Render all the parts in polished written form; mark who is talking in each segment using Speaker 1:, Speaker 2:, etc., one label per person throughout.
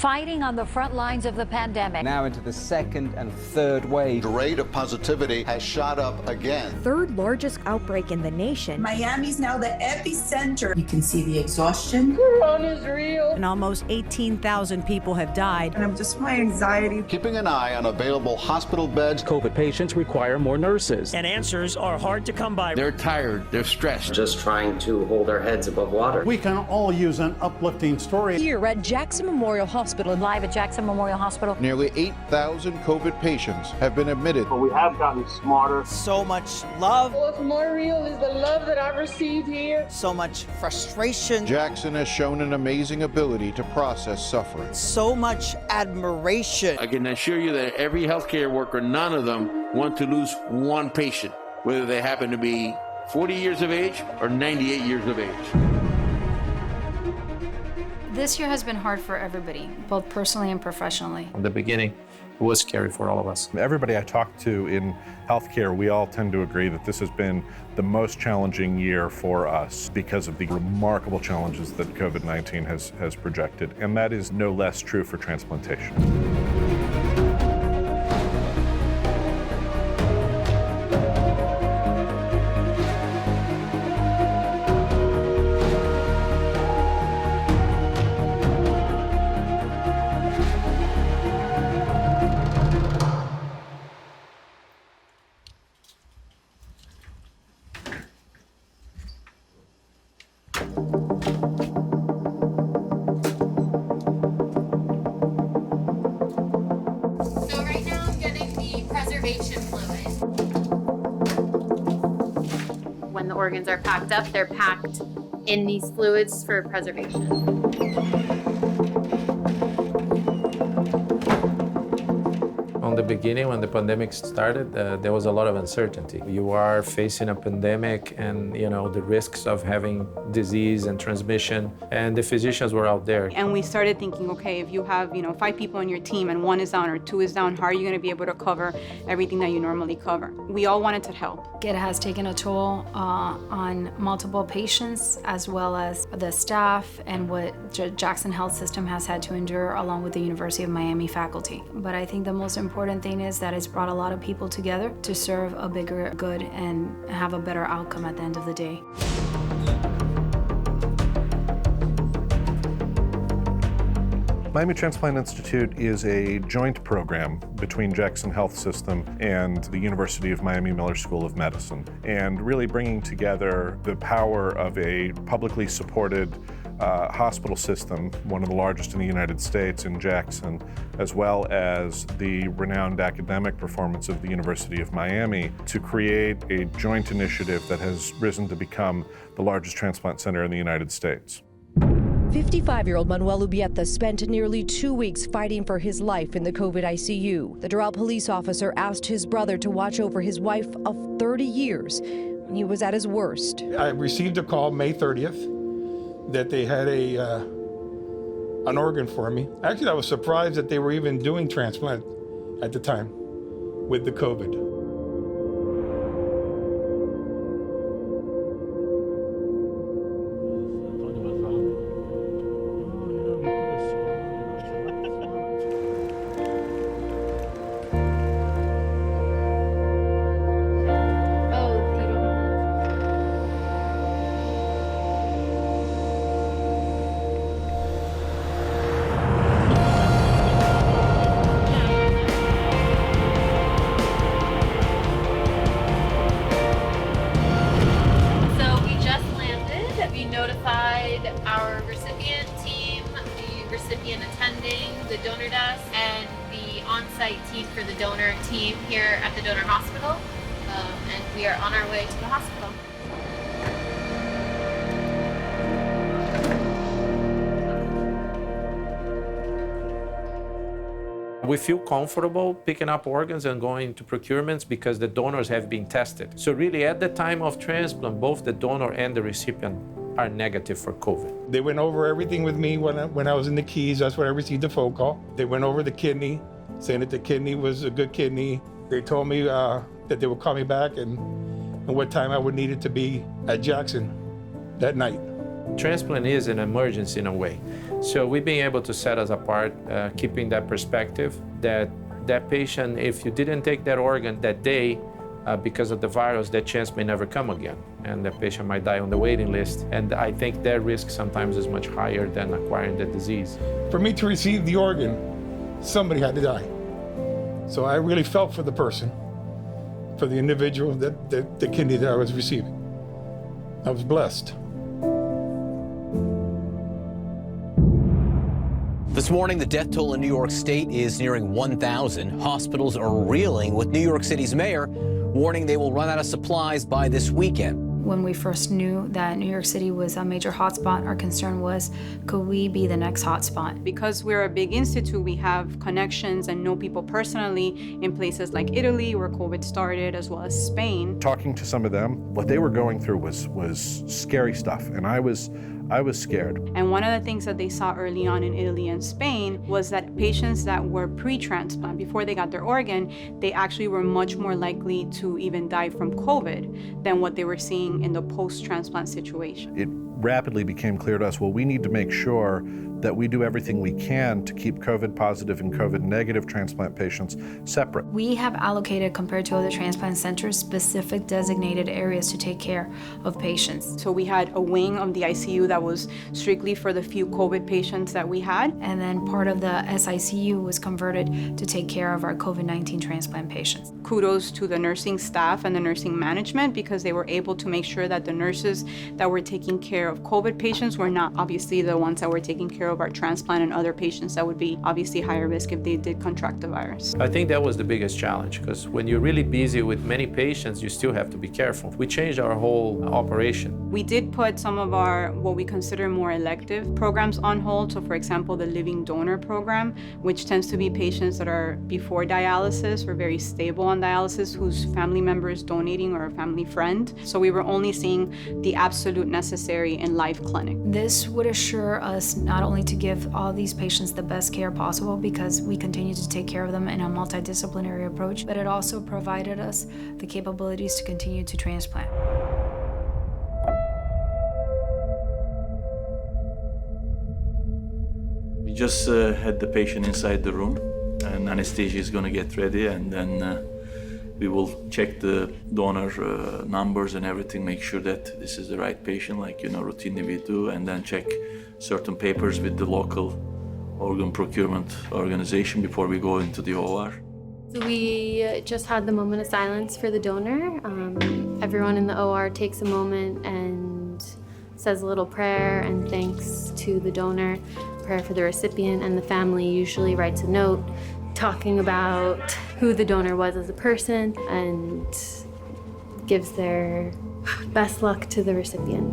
Speaker 1: fighting on the front lines of the pandemic.
Speaker 2: Now into the second and third wave.
Speaker 3: The rate of positivity has shot up again.
Speaker 4: Third largest outbreak in the nation.
Speaker 5: Miami's now the epicenter.
Speaker 6: You can see the exhaustion.
Speaker 5: Corona's real.
Speaker 4: And almost 18,000 people have died.
Speaker 5: And just my anxiety.
Speaker 3: Keeping an eye on available hospital beds.
Speaker 7: COVID patients require more nurses.
Speaker 8: And answers are hard to come by.
Speaker 9: They're tired, they're stressed.
Speaker 10: Just trying to hold our heads above water.
Speaker 11: We can all use an uplifting story.
Speaker 4: Here at Jackson Memorial Hospital.
Speaker 1: Live at Jackson Memorial Hospital.
Speaker 12: Nearly 8,000 COVID patients have been admitted.
Speaker 13: But we have gotten smarter.
Speaker 14: So much love.
Speaker 5: What's more real is the love that I've received here.
Speaker 14: So much frustration.
Speaker 12: Jackson has shown an amazing ability to process suffering.
Speaker 14: So much admiration.
Speaker 9: I can assure you that every healthcare worker, none of them want to lose one patient, whether they happen to be 40 years of age or 98 years of age.
Speaker 15: This year has been hard for everybody, both personally and professionally.
Speaker 16: From the beginning, it was scary for all of us.
Speaker 17: Everybody I talk to in healthcare, we all tend to agree that this has been the most challenging year for us because of the remarkable challenges that COVID-19 has projected, and that is no less true for transplantation.
Speaker 15: When the organs are packed up, they're packed in these fluids for preservation.
Speaker 16: From the beginning, when the pandemic started, there was a lot of uncertainty. You are facing a pandemic and, the risks of having disease and transmission, and the physicians were out there.
Speaker 18: And we started thinking, okay, if you have, 5 people on your team and 1 is down or 2 is down, how are you going to be able to cover everything that you normally cover? We all wanted to help.
Speaker 15: It has taken a toll on multiple patients as well as the staff and what Jackson Health System has had to endure along with the University of Miami faculty. But I think the most important thing is that it's brought a lot of people together to serve a bigger good and have a better outcome at the end of the day.
Speaker 17: Miami Transplant Institute is a joint program between Jackson Health System and the University of Miami Miller School of Medicine, and really bringing together the power of a publicly supported hospital system, one of the largest in the United States in Jackson, as well as the renowned academic performance of the University of Miami to create a joint initiative that has risen to become the largest transplant center in the United States.
Speaker 4: 55-year-old Manuel Ubieta spent nearly 2 weeks fighting for his life in the COVID ICU. The Doral police officer asked his brother to watch over his wife of 30 years when he was at his worst.
Speaker 13: I received a call May 30th that they had an organ for me. Actually, I was surprised that they were even doing transplant at the time with the COVID.
Speaker 15: Our recipient team, the recipient attending, the donor desk, and the on-site team for the donor team here at the donor hospital. And we are on our way to the hospital.
Speaker 16: We feel comfortable picking up organs and going to procurements because the donors have been tested. So really at the time of transplant, both the donor and the recipient are negative for COVID.
Speaker 13: They went over everything with me when I was in the Keys. That's when I received the phone call. They went over the kidney, saying that the kidney was a good kidney. They told me that they would call me back and what time I would need it to be at Jackson that night.
Speaker 16: Transplant is an emergency in a way. So we've been able to set us apart, keeping that perspective that that patient, if you didn't take that organ that day, because of the virus, that chance may never come again, and the patient might die on the waiting list. And I think that risk sometimes is much higher than acquiring the disease.
Speaker 13: For me to receive the organ, somebody had to die. So I really felt for the person, for the individual, the kidney that I was receiving. I was blessed.
Speaker 19: This morning, the death toll in New York State is nearing 1,000. Hospitals are reeling, with New York City's mayor warning they will run out of supplies by this weekend.
Speaker 15: When we first knew that New York City was a major hotspot, our concern was, could we be the next hotspot?
Speaker 18: Because we're a big institute, we have connections and know people personally in places like Italy, where COVID started, as well as Spain.
Speaker 17: Talking to some of them, what they were going through was scary stuff, and I was scared.
Speaker 18: And one of the things that they saw early on in Italy and Spain was that patients that were pre-transplant, before they got their organ, they actually were much more likely to even die from COVID than what they were seeing in the post-transplant situation.
Speaker 17: It rapidly became clear to us, well, we need to make sure that we do everything we can to keep COVID positive and COVID negative transplant patients separate.
Speaker 15: We have allocated, compared to other transplant centers, specific designated areas to take care of patients.
Speaker 18: So we had a wing of the ICU that was strictly for the few COVID patients that we had.
Speaker 15: And then part of the SICU was converted to take care of our COVID-19 transplant patients.
Speaker 18: Kudos to the nursing staff and the nursing management, because they were able to make sure that the nurses that were taking care of COVID patients were not obviously the ones that were taking care of our transplant and other patients that would be obviously higher risk if they did contract the virus.
Speaker 16: I think that was the biggest challenge, because when you're really busy with many patients, you still have to be careful. We changed our whole operation.
Speaker 18: We did put some of our, what we consider more elective programs on hold. So for example, the living donor program, which tends to be patients that are before dialysis or very stable on dialysis, whose family member is donating or a family friend. So we were only seeing the absolute necessary in life clinic.
Speaker 15: This would assure us not only to give all these patients the best care possible, because we continue to take care of them in a multidisciplinary approach, but it also provided us the capabilities to continue to transplant.
Speaker 20: We just had the patient inside the room, and anesthesia is going to get ready, and then we will check the donor numbers and everything, make sure that this is the right patient, like routinely we do, and then check certain papers with the local organ procurement organization before we go into the OR.
Speaker 21: So we just had the moment of silence for the donor. Everyone in the OR takes a moment and says a little prayer and thanks to the donor, prayer for the recipient, and the family usually writes a note talking about who the donor was as a person and gives their best luck to the recipient.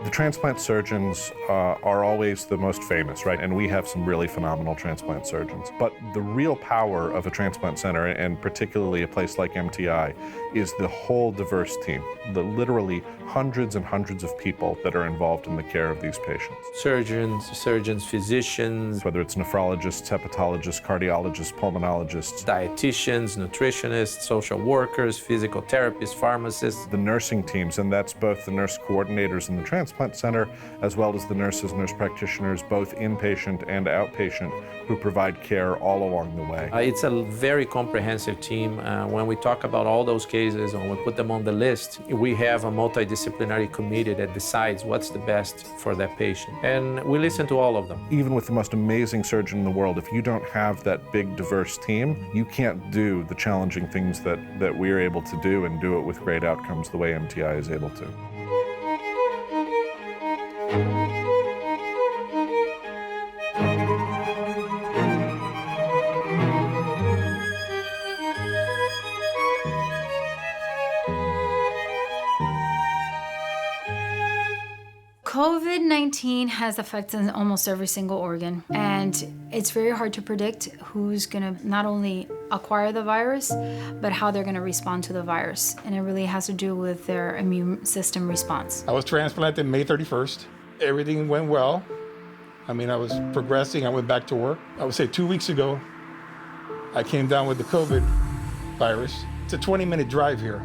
Speaker 17: The transplant surgeons are always the most famous, right? And we have some really phenomenal transplant surgeons. But the real power of a transplant center, and particularly a place like MTI, is the whole diverse team. The literally hundreds and hundreds of people that are involved in the care of these patients.
Speaker 16: Surgeons, physicians,
Speaker 17: whether it's nephrologists, hepatologists, cardiologists, pulmonologists,
Speaker 16: dietitians, nutritionists, social workers, physical therapists, pharmacists.
Speaker 17: The nursing teams, and that's both the nurse coordinators in the transplant center, as well as the nurses, nurse practitioners, both inpatient and outpatient, who provide care all along the way.
Speaker 16: It's a very comprehensive team. When we talk about all those cases and we put them on the list, we have a multidisciplinary committee that decides what's the best for that patient. And we listen to all of them.
Speaker 17: Even with the most amazing surgeon in the world, if you don't have that big, diverse team, you can't do the challenging things that we're able to do and do it with great outcomes the way MTI is able to.
Speaker 15: COVID-19 has affected almost every single organ, and it's very hard to predict who's gonna not only acquire the virus, but how they're gonna respond to the virus. And it really has to do with their immune system response.
Speaker 13: I was transplanted May 31st. Everything went well. I mean, I was progressing. I went back to work. I would say 2 weeks ago, I came down with the COVID virus. It's a 20-minute drive here.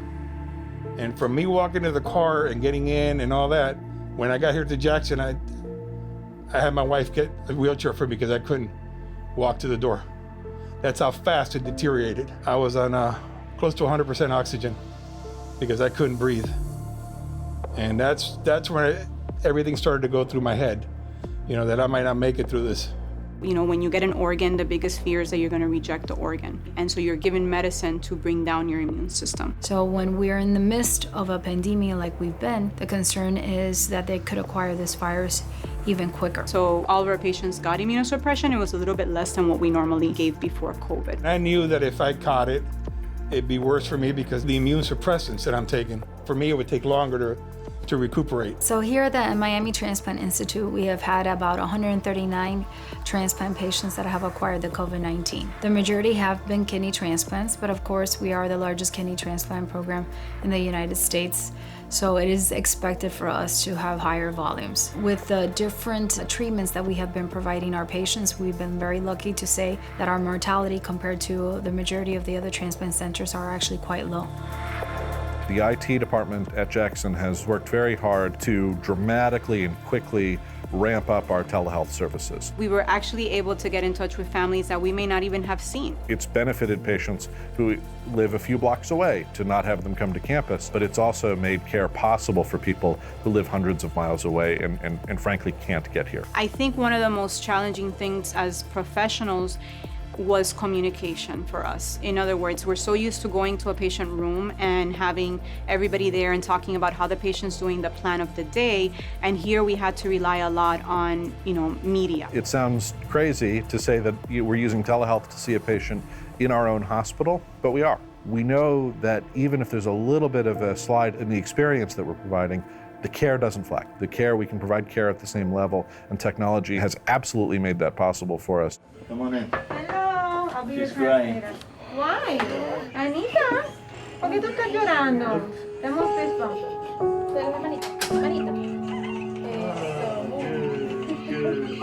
Speaker 13: And from me walking to the car and getting in and all that, when I got here to Jackson, I had my wife get a wheelchair for me because I couldn't walk to the door. That's how fast it deteriorated. I was on close to 100% oxygen because I couldn't breathe. And that's when everything started to go through my head, you know, that I might not make it through this.
Speaker 18: You know, when you get an organ, the biggest fear is that you're going to reject the organ. And so you're given medicine to bring down your immune system.
Speaker 15: So when we're in the midst of a pandemic like we've been, the concern is that they could acquire this virus even quicker.
Speaker 18: So all of our patients got immunosuppression. It was a little bit less than what we normally gave before COVID.
Speaker 13: I knew that if I caught it, it'd be worse for me because the immune suppressants that I'm taking, for me, it would take longer to recuperate.
Speaker 15: So here at the Miami Transplant Institute, we have had about 139 transplant patients that have acquired the COVID-19. The majority have been kidney transplants, but of course we are the largest kidney transplant program in the United States. So it is expected for us to have higher volumes. With the different treatments that we have been providing our patients, we've been very lucky to say that our mortality compared to the majority of the other transplant centers are actually quite low.
Speaker 17: The IT department at Jackson has worked very hard to dramatically and quickly ramp up our telehealth services.
Speaker 18: We were actually able to get in touch with families that we may not even have seen.
Speaker 17: It's benefited patients who live a few blocks away to not have them come to campus, but it's also made care possible for people who live hundreds of miles away and frankly can't get here.
Speaker 18: I think one of the most challenging things as professionals was communication for us. In other words, we're so used to going to a patient room and having everybody there and talking about how the patient's doing, the plan of the day, and here we had to rely a lot on, media.
Speaker 17: It sounds crazy to say that we're using telehealth to see a patient in our own hospital, but we are. We know that even if there's a little bit of a slide in the experience that we're providing, the care doesn't flag. The care, we can provide care at the same level, and technology has absolutely made that possible for us.
Speaker 3: Come on in.
Speaker 5: Hello, I'll be
Speaker 3: She's crying.
Speaker 5: Why? Anita, ¿por qué tú estás llorando? Dame un fist bump. Dale una manita,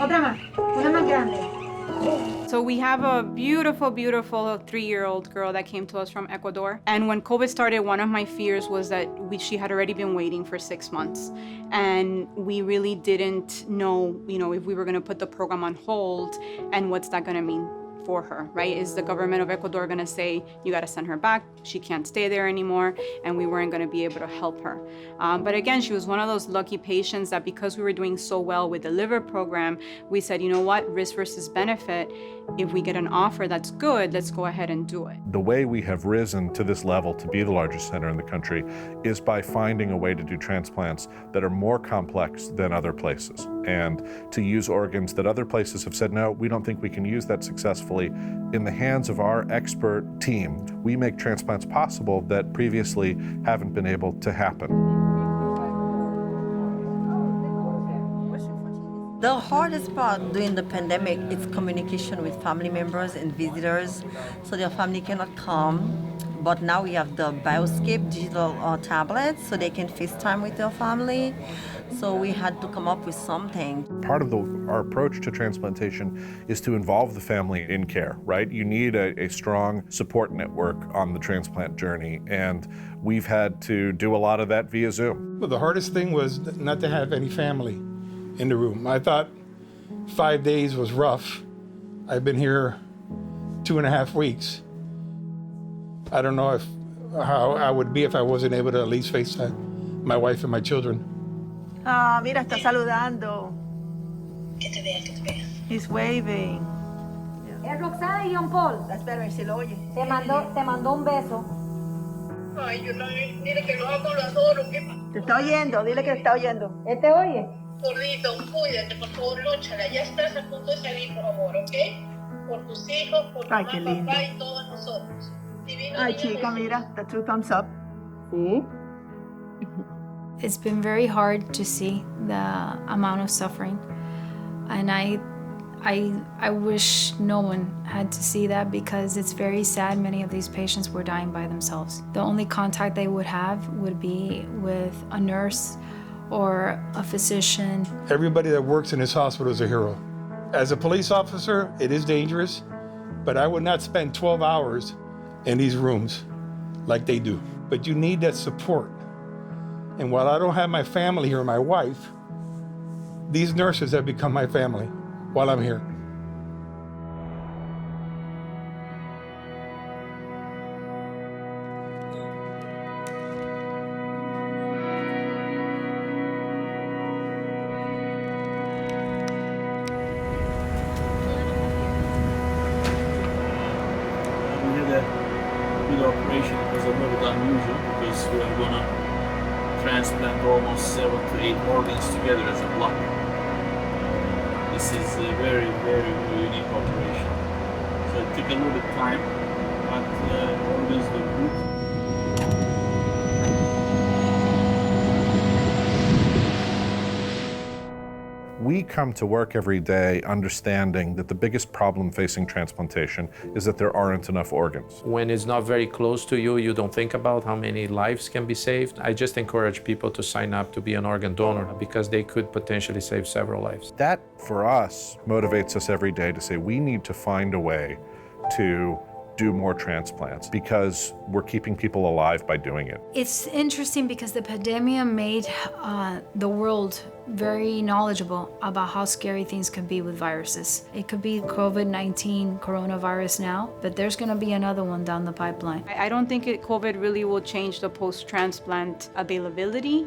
Speaker 5: Otra más, una más grande.
Speaker 18: So we have a beautiful, beautiful 3-year-old girl that came to us from Ecuador. And when COVID started, one of my fears was that she had already been waiting for 6 months. And we really didn't know, if we were gonna put the program on hold and what's that gonna mean for her, right? Is the government of Ecuador gonna say, you gotta send her back, she can't stay there anymore, and we weren't gonna be able to help her. But again, she was one of those lucky patients that because we were doing so well with the liver program, we said, you know what, risk versus benefit, if we get an offer that's good, let's go ahead and do it.
Speaker 17: The way we have risen to this level to be the largest center in the country is by finding a way to do transplants that are more complex than other places, and to use organs that other places have said, no, we don't think we can use that successfully. In the hands of our expert team, we make transplants possible that previously haven't been able to happen.
Speaker 2: The hardest part during the pandemic is communication with family members and visitors, so their family cannot come. But now we have the Bioscape digital tablets, so they can FaceTime with their family. So we had to come up with something.
Speaker 17: Part of our approach to transplantation is to involve the family in care, right? You need a strong support network on the transplant journey, and we've had to do a lot of that via Zoom.
Speaker 13: Well, the hardest thing was not to have any family in the room. I thought 5 days was rough. I've been here 2.5 weeks. I don't know how I would be if I wasn't able to at least FaceTime my wife and my children.
Speaker 5: Ah, mira, está saludando. Que te vea. He's waving.
Speaker 22: Es Roxana y John Paul.
Speaker 5: Espera a ver si lo oye.
Speaker 22: Te mandó un beso.
Speaker 5: Ay, yo no, dile que lo amo, lo adoro. Te está oyendo, dile que te está oyendo.
Speaker 22: ¿Él te oye?
Speaker 5: Gordito, cuídate, por favor, lúchala. Ya estás a punto de salir, por favor, ¿ok? Por tus hijos, por mamá, papá y todos nosotros. Ay, chica, mira, the 2 thumbs up. ¿Sí?
Speaker 15: It's been very hard to see the amount of suffering, and I wish no one had to see that because it's very sad. Many of these patients were dying by themselves. The only contact they would have would be with a nurse or a physician.
Speaker 13: Everybody that works in this hospital is a hero. As a police officer, it is dangerous, but I would not spend 12 hours in these rooms like they do. But you need that support. And while I don't have my family here, my wife, these nurses have become my family while I'm here.
Speaker 20: The operation was a little bit unusual because we are going to transplant almost 7 to 8 organs together as a block. This is a very, very, very unique operation. So it took a little bit of time, but organs look good.
Speaker 17: We come to work every day understanding that the biggest problem facing transplantation is that there aren't enough organs.
Speaker 16: When it's not very close to you, you don't think about how many lives can be saved. I just encourage people to sign up to be an organ donor because they could potentially save several lives.
Speaker 17: That, for us, motivates us every day to say we need to find a way to do more transplants because we're keeping people alive by doing it.
Speaker 15: It's interesting because the pandemic made the world very knowledgeable about how scary things can be with viruses. It could be COVID-19 coronavirus now, but there's going to be another one down the pipeline.
Speaker 18: I don't think COVID really will change the post-transplant availability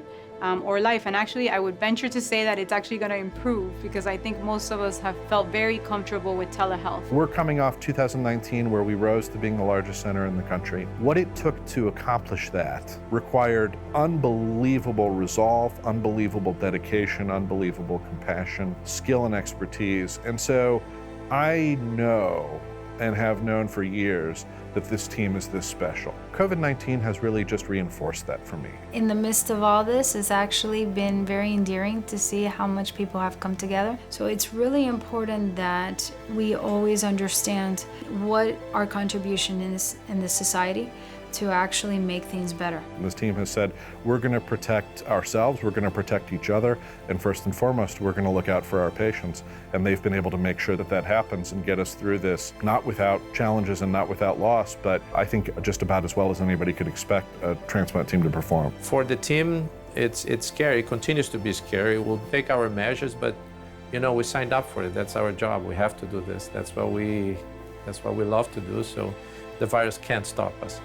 Speaker 18: or life. And actually, I would venture to say that it's actually going to improve because I think most of us have felt very comfortable with telehealth.
Speaker 17: We're coming off 2019 where we rose to being the largest center in the country. What it took to accomplish that required unbelievable resolve, unbelievable dedication, unbelievable compassion, skill and expertise. And so I know and have known for years that this team is this special. COVID-19 has really just reinforced that for me.
Speaker 15: In the midst of all this, it's actually been very endearing to see how much people have come together. So it's really important that we always understand what our contribution is in this society to actually make things better.
Speaker 17: This team has said, we're going to protect ourselves, we're going to protect each other, and first and foremost, we're going to look out for our patients. And they've been able to make sure that that happens and get us through this, not without challenges and not without loss, but I think just about as well as anybody could expect a transplant team to perform.
Speaker 16: For the team, it's scary, it continues to be scary. We'll take our measures, but you know, we signed up for it. That's our job. We have to do this. That's what we love to do, so the virus can't stop us.